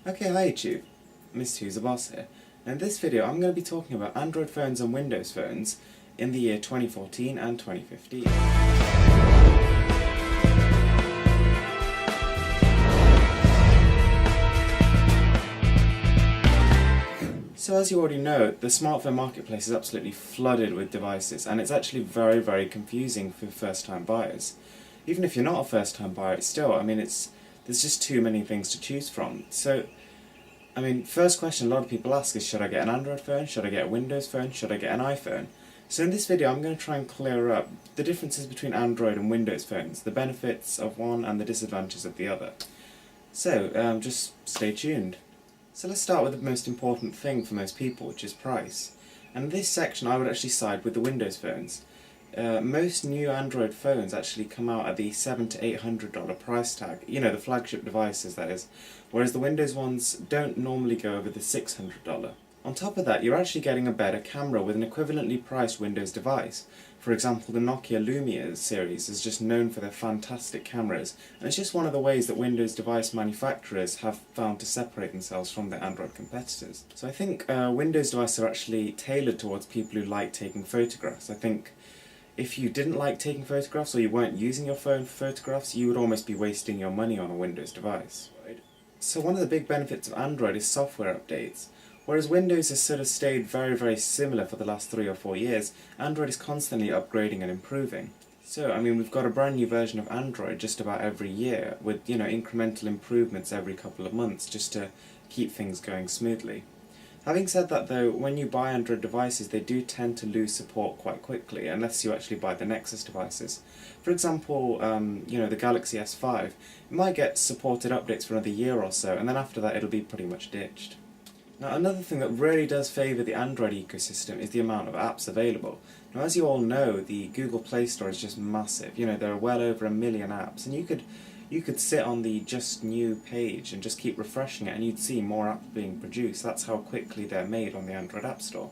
Okay, hi YouTube, Mr. Who's the Boss here. And in this video I'm going to be talking about Android phones and Windows phones in the year 2014 and 2015. So as you already know, the smartphone marketplace is absolutely flooded with devices, and it's actually very confusing for first-time buyers. Even if you're not a first-time buyer, it's still, there's just too many things to choose from. So, first question a lot of people ask is, should I get an Android phone? Should I get a Windows phone? Should I get an iPhone? So in this video I'm going to try and clear up the differences between Android and Windows phones, the benefits of one and the disadvantages of the other. So, just stay tuned. So let's start with the most important thing for most people, which is price. And in this section I would actually side with the Windows phones. Most new Android phones actually come out at the $700 to $800 price tag, you know, the flagship devices that is, whereas the Windows ones don't normally go over the $600. On top of that, you're actually getting a better camera with an equivalently priced Windows device. For example, the Nokia Lumia series is just known for their fantastic cameras, and it's just one of the ways that Windows device manufacturers have found to separate themselves from their Android competitors. So I think Windows devices are actually tailored towards people who like taking photographs. I think if you didn't like taking photographs or you weren't using your phone for photographs, you would almost be wasting your money on a Windows device. So one of the big benefits of Android is software updates. Whereas Windows has sort of stayed very similar for the last 3 or 4 years, Android is constantly upgrading and improving. So, we've got a brand new version of Android just about every year, with, incremental improvements every couple of months, just to keep things going smoothly. Having said that though, when you buy Android devices, they do tend to lose support quite quickly, unless you actually buy the Nexus devices. For example, the Galaxy S5, it might get supported updates for another year or so, and then after that it'll be pretty much ditched. Now another thing that really does favour the Android ecosystem is the amount of apps available. Now as you all know, the Google Play Store is just massive. There are well over 1 million apps, and you could sit on the Just New page and just keep refreshing it and you'd see more apps being produced. That's how quickly they're made on the Android App Store.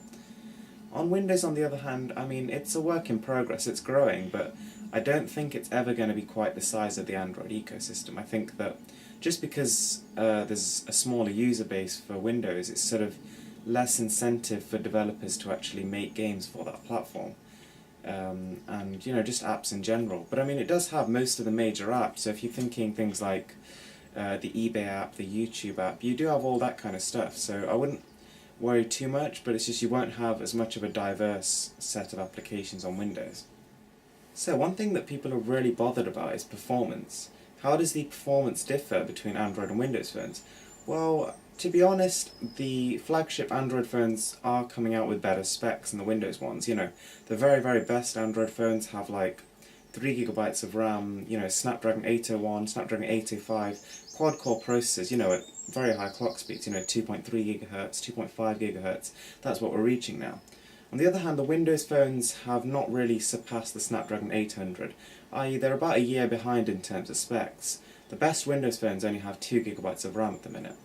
On Windows, on the other hand, it's a work in progress, it's growing, but I don't think it's ever going to be quite the size of the Android ecosystem. I think that just because there's a smaller user base for Windows, it's sort of less incentive for developers to actually make games for that platform. And just apps in general. But it does have most of the major apps, so if you're thinking things like the eBay app, the YouTube app, you do have all that kind of stuff, so I wouldn't worry too much, but it's just you won't have as much of a diverse set of applications on Windows. So one thing that people are really bothered about is performance. How does the performance differ between Android and Windows phones? Well, to be honest, the flagship Android phones are coming out with better specs than the Windows ones. The very best Android phones have like 3GB of RAM, Snapdragon 801, Snapdragon 805, quad-core processors, at very high clock speeds, 2.3 GHz, 2.5 GHz, that's what we're reaching now. On the other hand, the Windows phones have not really surpassed the Snapdragon 800, i.e. they're about a year behind in terms of specs. The best Windows phones only have 2GB of RAM at the minute.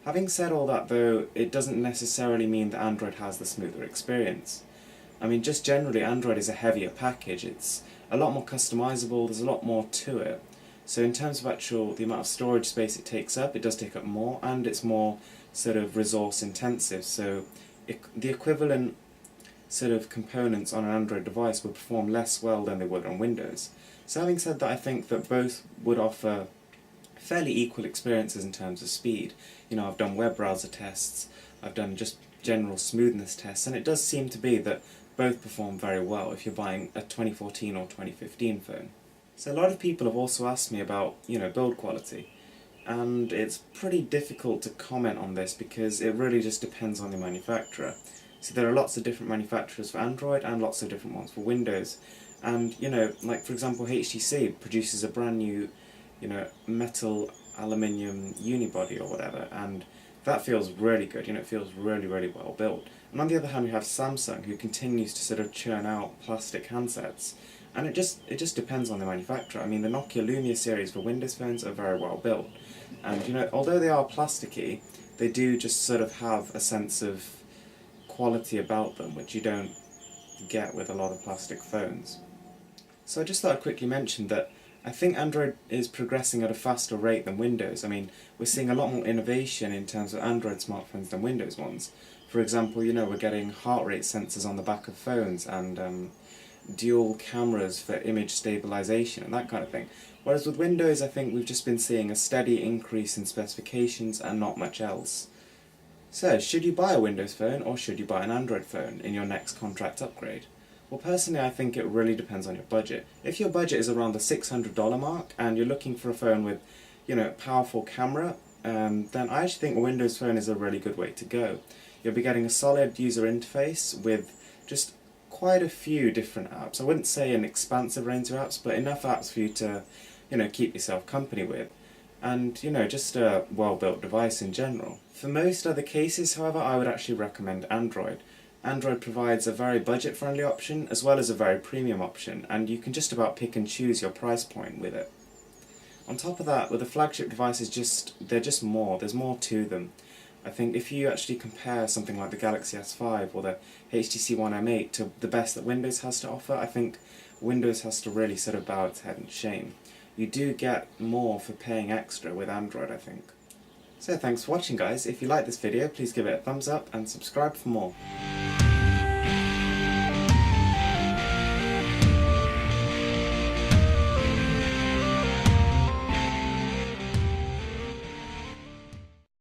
Having said all that though, it doesn't necessarily mean that Android has the smoother experience. Just generally Android is a heavier package, it's a lot more customizable, there's a lot more to it. So in terms of the amount of storage space it takes up, it does take up more, and it's more sort of resource intensive, so the equivalent sort of components on an Android device would perform less well than they would on Windows. So having said that, I think that both would offer fairly equal experiences in terms of speed. I've done web browser tests, I've done just general smoothness tests, and it does seem to be that both perform very well if you're buying a 2014 or 2015 phone. So a lot of people have also asked me about, build quality, and it's pretty difficult to comment on this because it really just depends on the manufacturer. So there are lots of different manufacturers for Android and lots of different ones for Windows, and like for example HTC produces a brand new metal aluminium unibody or whatever, and that feels really good, it feels really well built. And on the other hand we have Samsung, who continues to sort of churn out plastic handsets, and it just depends on the manufacturer. The Nokia Lumia series for Windows phones are very well built, and although they are plasticky, they do just sort of have a sense of quality about them which you don't get with a lot of plastic phones. So I just thought I'd quickly mention that I think Android is progressing at a faster rate than Windows. I mean, we're seeing a lot more innovation in terms of Android smartphones than Windows ones. For example, we're getting heart rate sensors on the back of phones and dual cameras for image stabilization and that kind of thing. Whereas with Windows, I think we've just been seeing a steady increase in specifications and not much else. So, should you buy a Windows phone or should you buy an Android phone in your next contract upgrade? Well, personally, I think it really depends on your budget. If your budget is around the $600 mark and you're looking for a phone with, powerful camera, then I actually think a Windows phone is a really good way to go. You'll be getting a solid user interface with just quite a few different apps. I wouldn't say an expansive range of apps, but enough apps for you to, keep yourself company with. And, just a well-built device in general. For most other cases, however, I would actually recommend Android. Android provides a very budget-friendly option as well as a very premium option, and you can just about pick and choose your price point with it. On top of that, with the flagship devices, there's more to them. I think if you actually compare something like the Galaxy S5 or the HTC One M8 to the best that Windows has to offer, I think Windows has to really sort of bow its head in shame. You do get more for paying extra with Android, I think. So thanks for watching, guys. If you like this video, please give it a thumbs up and subscribe for more.